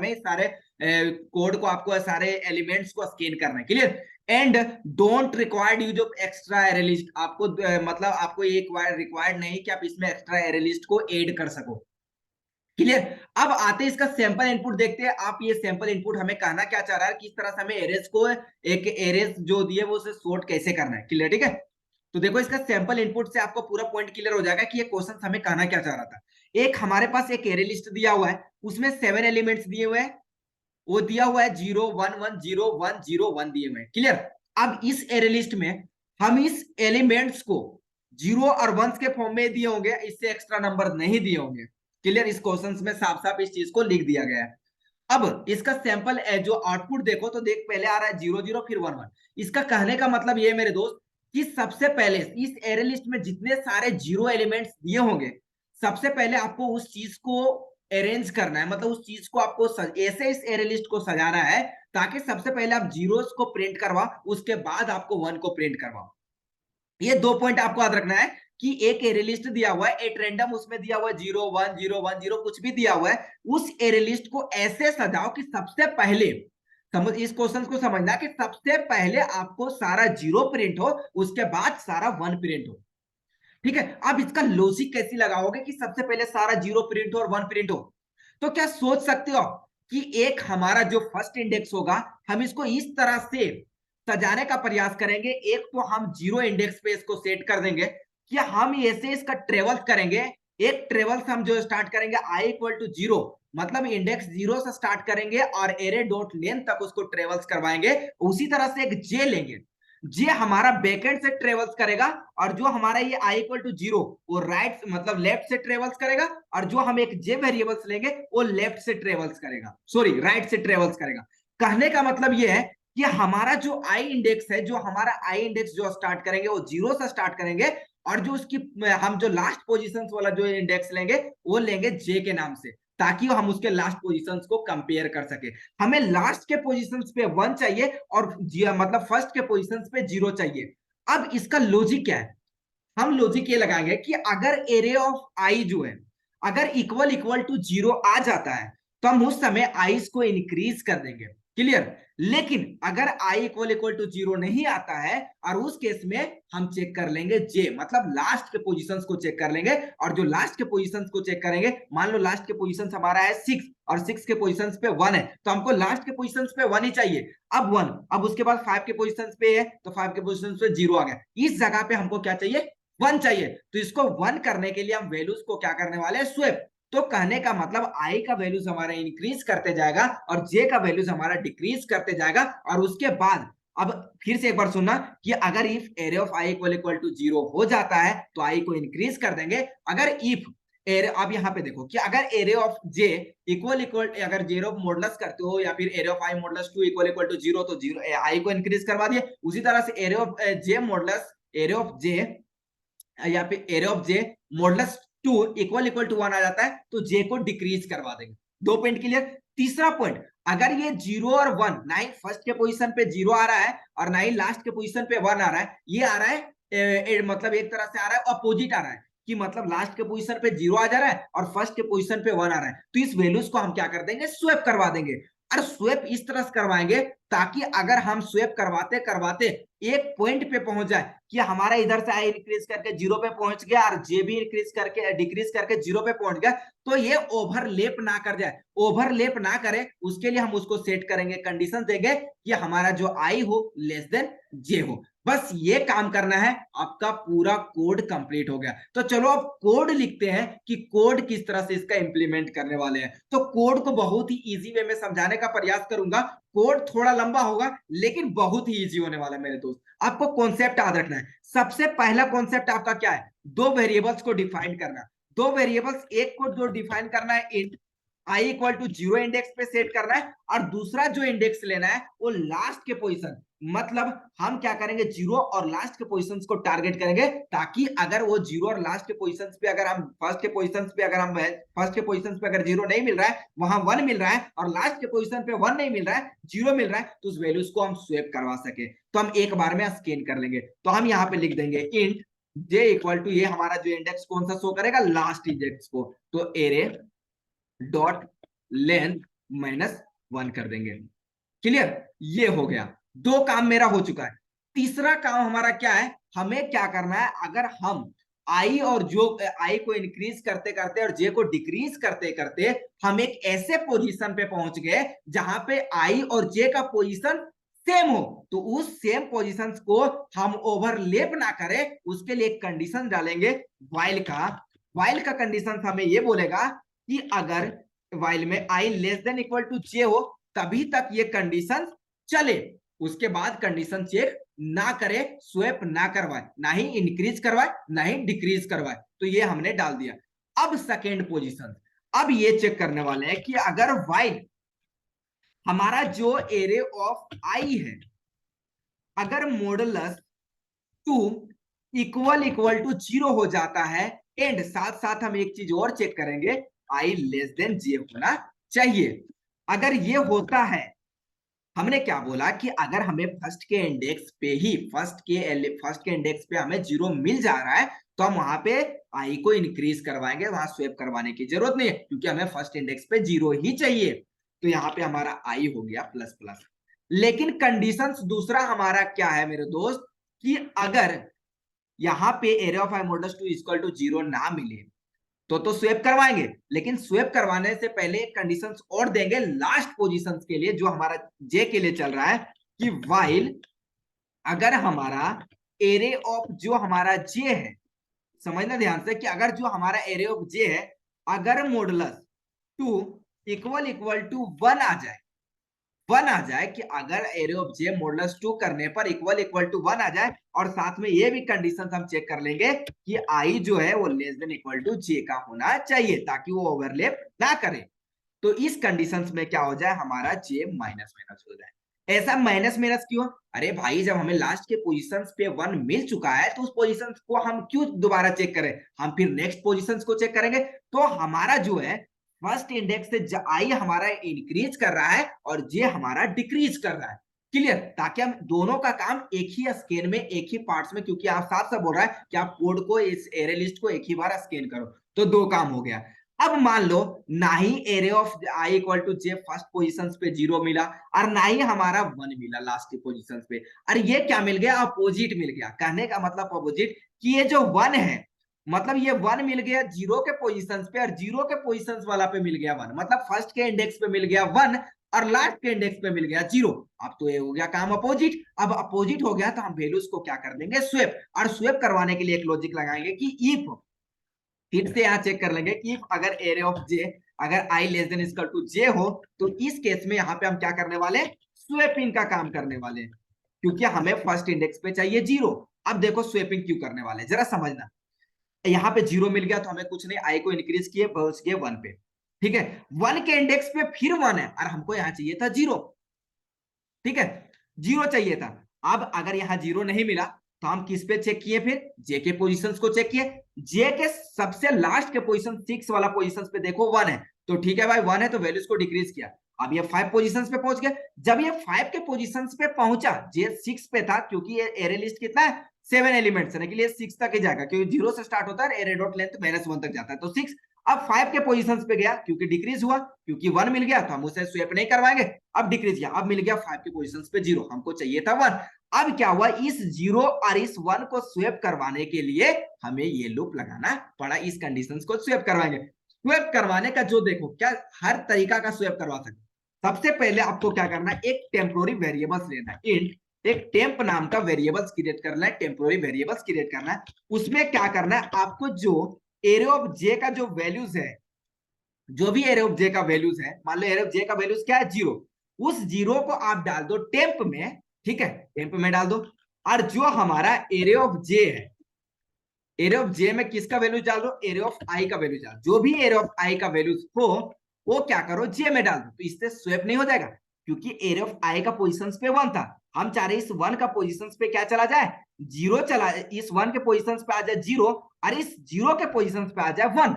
में सारे कोड को आपको सारे एलिमेंट्स को स्कैन करना है। Clear? And don't required use of extra array list. आपको मतलब आपको ये रिक्वायर्ड नहीं कि आप इसमें एक्स्ट्रा एरे लिस्ट को ऐड कर सको। क्लियर? अब आते हैं इसका सैंपल इनपुट देखते हैं। आप ये सैंपल इनपुट हमें कहना क्या चाह रहा है, किस तरह से हमें एरेज को एक एरेज जो दिए वो उसे सॉर्ट कैसे करना है। क्लियर? ठीक है, तो देखो इसका सैंपल इनपुट से आपको पूरा पॉइंट क्लियर हो जाएगा कि ये क्वेश्चन हमें कहना क्या चाह रहा था। एक हमारे पास एक एरे लिस्ट दिया हुआ है, उसमें 7 एलिमेंट्स दिए हुए हैं, वो दिया हुआ है 0 1 1 0 1 0 1 दिए हुए हैं। क्लियर? अब इस एरे लिस्ट में हम इस एलिमेंट्स को 0 और 1 के फॉर्म में दिए होंगे, इससे एक्स्ट्रा नंबर नहीं दिए होंगे। क्लियर? इस क्वेश्चन में साफ साफ इस चीज को लिख दिया गया है। अब इसका सैंपल जो आउटपुट देखो तो देख, पहले आ रहा है 0 0 फिर 1 1। इसका कहने का मतलब ये मेरे दोस्त कि सबसे पहले इस एरे लिस्ट में जितने सारे 0 एलिमेंट्स दिए होंगे, सबसे पहले आपको उस चीज को अरेंज करना है, मतलब उस चीज को आपको ऐसे इस एरे लिस्ट को सजाना है ताकि सबसे पहले आप जीरोस को प्रिंट करवा, उसके बाद आपको 1 को प्रिंट करवा। ये 2 पॉइंट आपको याद रखना है कि एक एरे लिस्ट दिया हुआ है, एक रैंडम उसमें दिया हुआ है 0 1 0 1 0 कुछ भी दिया हुआ है, उस एरे लिस्ट को ऐसे सजाओ कि सबसे पहले समझ, इस क्वेश्चन को समझना कि सबसे पहले आपको सारा 0 प्रिंट हो, उसके बाद सारा 1 प्रिंट हो। ठीक है? अब इसका लॉजिक कैसी लगाओगे कि सबसे पहले सारा 0 प्रिंट हो और 1 प्रिंट हो? तो क्या सोच सकते हो कि एक हमारा जो फर्स्ट इंडेक्स होगा, हम इसको इस तरह से सजाने का प्रयास करेंगे। एक तो हम 0 इंडेक्स पे इसको सेट कर देंगे कि हम ऐसे इसका ट्रेवल्स करेंगे। एक ट्रेवल्स हम जो स्टार्ट करेंगे i इक्वल टू 0, मतलब इंडेक्स 0 से स्टार्ट करेंगे और एरे डॉट लेंथ तक उसको ट्रेवल्स करवाएंगे। उसी तरह से एक जे लेंगे, जे हमारा बैकएंड से ट्रेवल्स करेगा, और जो हमारा ये i इक्वल टू 0 वो राइट मतलब लेफ्ट से ट्रेवल्स करेगा, और जो हम एक जे वेरिएबल्स लेंगे वो लेफ्ट से ट्रेवल्स करेगा, सॉरी राइट से ट्रेवल्स करेगा। कहने का मतलब ये है कि हमारा जो आई इंडेक्स है, जो हमारा आई इंडेक्स जो स्टार्ट करेंगे वो 0 से स्टार्ट करेंगे, और जो उसकी हम जो लास्ट पोजीशन वाला जो इंडेक्स लेंगे वो लेंगे जे के नाम से, ताकि हम उसके लास्ट पोजीशंस को कंपेयर कर सके। हमें लास्ट के पोजीशंस पे 1 चाहिए और मतलब फर्स्ट के पोजीशंस पे 0 चाहिए। अब इसका लॉजिक क्या है? हम लॉजिक ये लगाएंगे कि अगर एरे ऑफ आई जो है अगर इक्वल इक्वल टू 0 आ जाता है तो हम उस समय आईज को इंक्रीज कर देंगे। क्लियर? लेकिन अगर आई इक्वल इक्वल टू 0 नहीं आता है, और उस केस में हम चेक कर लेंगे जे, मतलब लास्ट के पोजीशंस को चेक कर लेंगे, और जो लास्ट के पोजीशंस को चेक करेंगे, मान लो लास्ट के पोजीशंस हमारा है 6 और 6 के पोजीशंस पे 1 है, तो हमको लास्ट के पोजीशंस पे 1 ही चाहिए। अब 1, अब उसके बाद 5 के पोजीशंस पे है तो 5 के पोजीशंस पे 0 आ गया, इस जगह पे हमको क्या चाहिए? 1 चाहिए। तो इसको 1 करने के लिए हम वैल्यूज को क्या करने वाले हैं? स्वैप। तो कहने का मतलब आई का वैल्यूज हमारा इंक्रीज करते जाएगा और जे का वैल्यूज हमारा डिक्रीज करते जाएगा, और उसके बाद अब फिर से एक बार सुनना कि अगर if array of I equal equal to 0 हो जाता है तो आई को इंक्रीज कर देंगे। अगर इफ एरे, अब यहाँ पे देखो कि अगर array of j equal equal, अगर जेरो मॉडुलस करते हो या फिर array of i modulus 2 equal equal to 0, तो 0 आई को इंक्रीज करवा दिए। उसी तरह से array of J modulus, array of J या फिर array of J modulus 2 equal equal to 1 आ जाता है तो जे को डिक्रीज करवा देंगे। 2 पॉइंट क्लियर? तीसरा पॉइंट, अगर ये 0 और 1 ना ही फर्स्ट के पोजीशन पे 0 आ रहा है और ना ही लास्ट के पोजीशन पे 1 आ रहा है, ये आ रहा है मतलब एक तरह से आ रहा है अपोजिट आ रहा है, कि मतलब लास्ट के पोजीशन पे 0 आ जा रहा है और फर्स्ट के पोजीशन पे 1 आ रहा है, तो इस वैल्यूज को हम क्या कर देंगे? स्वैप करवा देंगे। और स्वैप इस तरह से करवाएंगे ताकि अगर हम स्वैप करवाते करवाते एक पॉइंट पे पहुंच जाए कि हमारा इधर से आई इंक्रीज करके 0 पे पहुंच गया और जे भी इंक्रीज करके डिक्रीज करके 0 पे पहुंच गया, तो ये ओवरलेप ना कर जाए। ओवरलेप ना करे उसके लिए हम उसको सेट करेंगे, कंडीशन देंगे कि हमारा जो आई हो लेस देन जे हो। बस ये काम करना है, आपका पूरा कोड कंप्लीट हो गया। तो चलो अब कोड लिखते हैं कि कोड किस तरह से इसका इंप्लीमेंट करने वाले हैं। तो कोड को बहुत ही इजी वे में समझाने का प्रयास करूंगा। कोड थोड़ा लंबा होगा लेकिन बहुत ही इजी होने वाला है मेरे दोस्त। आपको कॉन्सेप्ट याद रखना है। सबसे पहला कॉन्सेप्ट आपका क्या है? 2 वेरिएबल्स को डिफाइन करना। 2 वेरिएबल्स, एक को जो डिफाइन करना है int i equal to 0 index पे सेट करना है, और दूसरा जो इंडेक्स लेना है वो लास्ट के पोजीशन, मतलब हम क्या करेंगे? 0 और लास्ट के पोजीशंस को टारगेट करेंगे, ताकि अगर वो 0 और लास्ट के पोजीशंस पे अगर हम फर्स्ट के पोजीशंस पे अगर हम फर्स्ट के पोजीशंस पे अगर 0 नहीं मिल रहा है, वहां 1 मिल रहा है, और लास्ट के पोजीशन पे 1 नहीं मिल रहा है, 0 मिल रहा है, तो उस वैल्यूज को हम स्वैप करवा सके तो हम एक बार में स्कैन कर लेंगे। तो हम यहाँ पे लिख देंगे इंट जे इक्वल टू, ये हमारा जो इंडेक्स कौन सा शो करेगा? लास्ट इंडेक्स को, तो एरे डॉट लेंथ -1 कर देंगे। क्लियर, ये हो गया, 2 काम मेरा हो चुका है। तीसरा काम हमारा क्या है, हमें क्या करना है, अगर हम आई और जो आई को इंक्रीज करते करते और जे को डिक्रीज करते करते हम एक ऐसे पोजीशन पे पहुंच गए जहां पे आई और जे का पोजीशन सेम हो, तो उस सेम पोजीशंस को हम ओवरलैप ना करें, उसके लिए एक कंडीशन डालेंगे वाइल का कंडीशन हमें ये बोलेगा कि अगर वाइल में आई लेस देन इक्वल टू जे हो तभी तक ये कंडीशन चले, उसके बाद कंडीशन चेक ना करे, स्वैप ना करवाए, ना ही इंक्रीज करवाए ना ही डिक्रीज करवाए, तो ये हमने डाल दिया। अब सेकेंड पोजीशन, अब ये चेक करने वाले हैं कि अगर वाइल हमारा जो एरे ऑफ आई है अगर मॉडुलस 2 इक्वल टू 0 हो जाता है, एंड साथ साथ हम एक चीज और चेक करेंगे, आई लेस देन जे होना चाहिए। अगर ये होता है, हमने क्या बोला कि अगर हमें फर्स्ट के इंडेक्स पे ही फर्स्ट के इंडेक्स पे हमें 0 मिल जा रहा है तो हम वहां पे आई को इंक्रीज करवाएंगे, वहां स्वैप करवाने की जरूरत नहीं है क्योंकि हमें फर्स्ट इंडेक्स पे 0 ही चाहिए। तो यहाँ पे हमारा आई हो गया प्लस प्लस। लेकिन कंडीशंस दूसरा हमारा क्या है मेरे दोस्त, कि अगर यहाँ पे area of i modulus 2 equal to 0 ना मिले तो स्वेप करवाएंगे, लेकिन स्वेप करवाने से पहले कंडीशंस और देंगे लास्ट पोजीशंस के लिए जो हमारा जे के लिए चल रहा है, कि वाइल अगर हमारा एरे ऑफ जो हमारा जे है, समझना ध्यान से, कि अगर जो हमारा एरे ऑफ जे है अगर मॉडुलस 2 इक्वल टू 1 आ जाए कि अगर एरे ऑफ जे मॉडुलस 2 करने पर इक्वल टू 1 आ जाए, और साथ में ये भी कंडीशन हम चेक कर लेंगे कि आई जो है वो लेस देन इक्वल टू जे का होना चाहिए ताकि वो ओवरलैप ना करे, तो इस कंडीशंस में क्या हो जाए, हमारा जे माइनस माइनस हो जाए। ऐसा माइनस माइनस क्यों, अरे भाई जब हमें लास्ट के पोजीशंस पे 1 मिल चुका है तो उस पोजीशंस को हम क्यों दोबारा चेक करें, हम फिर नेक्स्ट पोजीशंस को चेक करेंगे। तो हमारा जो है फर्स्ट इंडेक्स से आई हमारा इंक्रीज कर रहा है और जे हमारा डिक्रीज कर रहा है। क्लियर, ताकि हम दोनों का काम एक ही स्कैन में एक ही पार्ट्स में, क्योंकि आप साफ साफ बोल रहा है कि आप कोड को इस एरे लिस्ट को एक ही बार स्कैन करो, तो 2 काम हो गया। अब मान लो ना ही array of I equal to J first positions पे 0 मिला और ना ही हमारा 1 मिला लास्ट के पोजीशंस पे, अरे ये क्या मिल गया, अपोजिट मिल गया। कहने का मतलब अपोजिट कि ये जो 1 है, मतलब ये 1 मिल गया 0 के पोजीशंस पे और 0 के पोजीशंस वाला पे मिल गया 1, मतलब फर्स्ट के इंडेक्स पे मिल गया 1 और लास्ट के इंडेक्स पे मिल गया 0। अब तो ये हो गया काम अपोजिट। अब अपोजिट हो गया तो हम वैल्यूज को क्या कर देंगे, स्वेप, और स्वेप करवाने के लिए एक लॉजिक लगाएंगे कि इफ, फिर से यहाँ चेक कर लेंगे कि अगर एरे ऑफ जे अगर आई लेस देन इक्वल टू जे हो तो इस केस में यहाँ पे हम क्या करने वाले, स्वेपिंग का काम करने वाले, क्योंकि हमें फर्स्ट इंडेक्स पे चाहिए 0। अब देखो स्वेपिंग क्यों करने वाले, जरा समझना। यहाँ पे 0 मिल गया तो हमें कुछ नहीं, आई को इंक्रीज किए पहुंच गए 1 पे, ठीक है। 1 के इंडेक्स पे फिर 1 है और हमको यहाँ चाहिए था 0, ठीक है, 0 चाहिए था। अब अगर यहाँ 0 नहीं मिला तो हम किस पे चेक किए, फिर जे के पोजीशंस को चेक किए। जे के सबसे लास्ट के पोजीशन 6 वाला पोजीशंस पे देखो 1 है, तो ठीक है भाई 1 है तो वैल्यूज को डिक्रीज किया। अब ये 5 पोजीशंस पे पहुंच गए। जब ये 5 के पोजीशंस पे पहुंचा, जे 6 पे था क्योंकि ये एरे लिस्ट कितना है 7 एलिमेंट्स है, इसलिए 6 तक ही जाएगा क्योंकि 0 से स्टार्ट होता है, एरे डॉट लेंथ -1 तक जाता है, तो 6। अब 5 के पोजीशंस पे गया क्योंकि डिक्रीज हुआ, क्योंकि 1 मिल गया तो हम उसे स्वैप नहीं करवाएंगे। अब डिक्रीज किया, अब मिल गया 5 के पोजीशंस पे 0, हमको चाहिए था 1। अब क्या हुआ, इस 0 और इस 1 को स्वैप करवाने के लिए हमें ये लूप लगाना पड़ा, इस कंडीशंस को स्वैप करवाएंगे। स्वैप करवाने का जो देखो क्या हर तरीका का स्वैप करवा सकते। सबसे पहले आपको क्या करना है, एक टेम्पोररी वेरिएबल्स लेना है, इंट एक टेम्प नाम का वेरिएबल्स क्रिएट करना है, टेम्पोररी वेरिएबल्स क्रिएट करना है। उसमें क्या करना है, आपको जो एरे ऑफ जे का जो वैल्यूज है, जो भी एरे ऑफ जे का वैल्यूज है, मान लो एरे ऑफ जे का वैल्यूज क्या है 0, उस 0 को आप डाल दो टेम्प में, ठीक है, टेम्प में डाल दो। और जो हमारा एरे ऑफ जे है, एरे ऑफ जे में किसका वैल्यू डाल दो, एरे ऑफ आई का वैल्यू डाल, जो भी एरे ऑफ आई का वैल्यूज हो वो क्या करो जे में डाल दो, तो इससे स्वैप नहीं हो जाएगा क्योंकि एरे ऑफ आई का पोजीशंस पे 1 था। हम चाह रहे इस 1 का पोजीशंस पे क्या चला जाए, 0 चला, इस 1 के पोजीशंस पे आ जाए 0 और इस 0 के पोजीशंस पे आ जाए 1,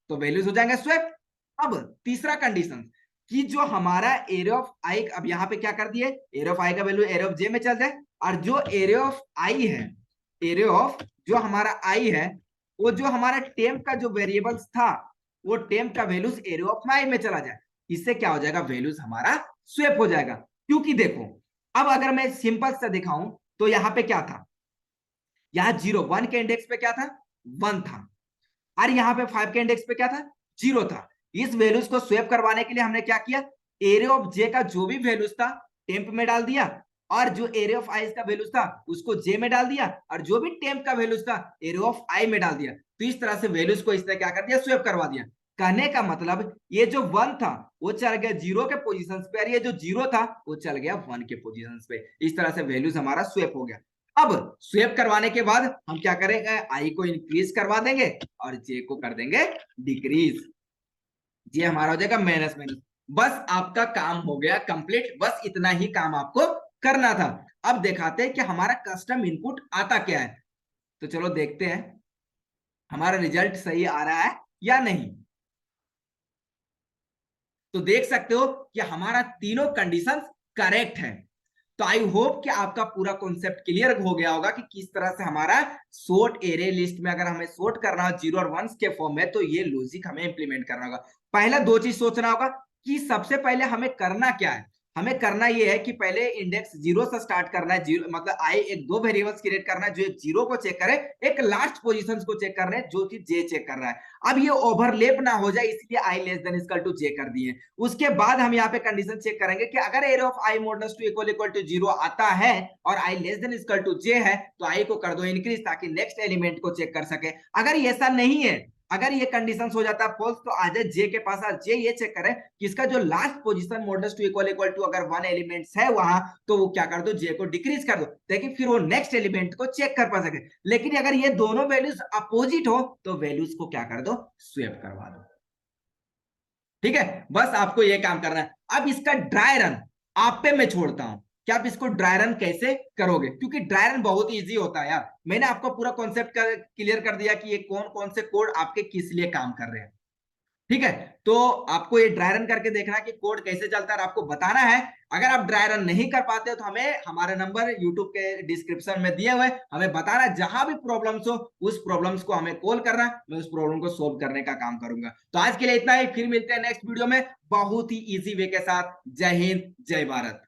तो वैल्यूज हो जाएंगे स्वैप। अब तीसरा कंडीशन कि जो हमारा एरे ऑफ आई, अब यहाँ पे क्या कर दिए, एरे ऑफ आई का वैल्यू एरे ऑफ जे में चल जाए, और जो एरे ऑफ आई है, एरे ऑफ जो हमारा आई है, वो जो हमारा टेम्प का जो वेरिएबल्स था वो टेम्प का वैल्यूज एरे ऑफ आई में चला जाए। इससे क्या हो जाएगा, वैल्यूज हमारा स्वैप हो जाएगा। क्योंकि देखो अब अगर मैं सिंपल सा दिखाऊं तो यहाँ पे क्या था, यहाँ 0 1 के इंडेक्स पे क्या था, 1 था, और यहाँ पे 5 के इंडेक्स पे क्या था, 0 था। इस वैल्यूज को स्वैप करवाने के लिए हमने क्या किया, एरे ऑफ जे का जो भी वैल्यूज था टेम्प में डाल दिया, और जो एरे ऑफ आई का वैल्यूज था उसको जे में डाल दिया, और जो भी टेम्प का वैल्यूज था एरे ऑफ आई में डाल दिया। तो इस तरह से वैल्यूज को इस तरह क्या कर दिया, स्वैप करवा दिया। कहने का मतलब ये जो 1 था वो चल गया 0 के पोजीशंस पे, और ये जो 0 था वो चल गया 1 के पोजीशंस पे। इस तरह से वैल्यूज हमारा स्वैप हो गया। अब स्वैप करवाने के बाद हम क्या करेंगे, आई को इंक्रीज करवा देंगे और जे को कर देंगे डिक्रीज। ये हमारा हो जाएगा माइनस माइनस। बस आपका काम हो गया कंप्लीट, बस इतना ही काम आपको करना था। अब दिखाते हैं कि हमारा कस्टम इनपुट आता क्या है। तो चलो देखते हैं हमारा रिजल्ट सही आ रहा है या नहीं। तो देख सकते हो कि हमारा तीनों कंडीशंस करेक्ट है। तो आई होप कि आपका पूरा कॉन्सेप्ट क्लियर हो गया होगा कि किस तरह से हमारा सॉर्ट एरे लिस्ट में अगर हमें सॉर्ट करना हो 0 और 1 के फॉर्म में, तो ये लॉजिक हमें इंप्लीमेंट करना होगा। पहला दो चीज सोचना होगा कि सबसे पहले हमें करना क्या है। हमें करना ये है कि पहले इंडेक्स 0 से स्टार्ट करना है, जीरो मतलब आई एक दो वेरिएबल्स क्रिएट करना है जो एक 0 को चेक करे, एक लास्ट पोजीशंस को चेक कर रहे हैं जो कि जे चेक कर रहा है। अब ये ओवरलैप ना हो जाए इसलिए आई लेस देन इक्वल टू जे कर दिए। उसके बाद हम यहाँ पे कंडीशन चेक करेंगे कि अगर array of i modulus two equal to 0 आता है और i less than equal to j है तो आई को कर दो इंक्रीज ताकि नेक्स्ट एलिमेंट को चेक कर सके। अगर ये ऐसा नहीं है, अगर ये कंडीशन हो जाता है फॉल्स, तो आ जाए जे के पास, जे ये चेक करे कि इसका जो last position modulus two equal to अगर 1 एलिमेंट्स है वहां, तो वो क्या कर दो, जे को डिक्रीज कर दो ताकि फिर वो नेक्स्ट एलिमेंट को चेक कर पा सके। लेकिन अगर ये दोनों वैल्यूज अपोजिट हो तो वैल्यूज को क्या कर दो, स्वैप करवा दो। ठीक है, बस आपको ये काम करना है। अब इसका ड्राई रन आप पे मैं छोड़ता हूं कि आप इसको ड्राई रन कैसे करोगे, क्योंकि ड्राई रन बहुत इजी होता है यार। मैंने आपको पूरा कॉन्सेप्ट क्लियर कर दिया कि ये कौन कौन से कोड आपके किस लिए काम कर रहे हैं। ठीक है, तो आपको ये ड्राई रन करके देखना है कि कोड कैसे चलता है और आपको बताना है। अगर आप ड्राई रन नहीं कर पाते हो तो हमें हमारे नंबर यूट्यूब के डिस्क्रिप्शन में दिए हुए, हमें बताना जहां भी प्रॉब्लम्स हो उस प्रॉब्लम्स को हमें कॉल करना, मैं उस प्रॉब्लम को सोल्व करने का काम करूंगा। तो आज के लिए इतना ही, फिर मिलते हैं नेक्स्ट वीडियो में बहुत ही इजी वे के साथ। जय हिंद, जय भारत।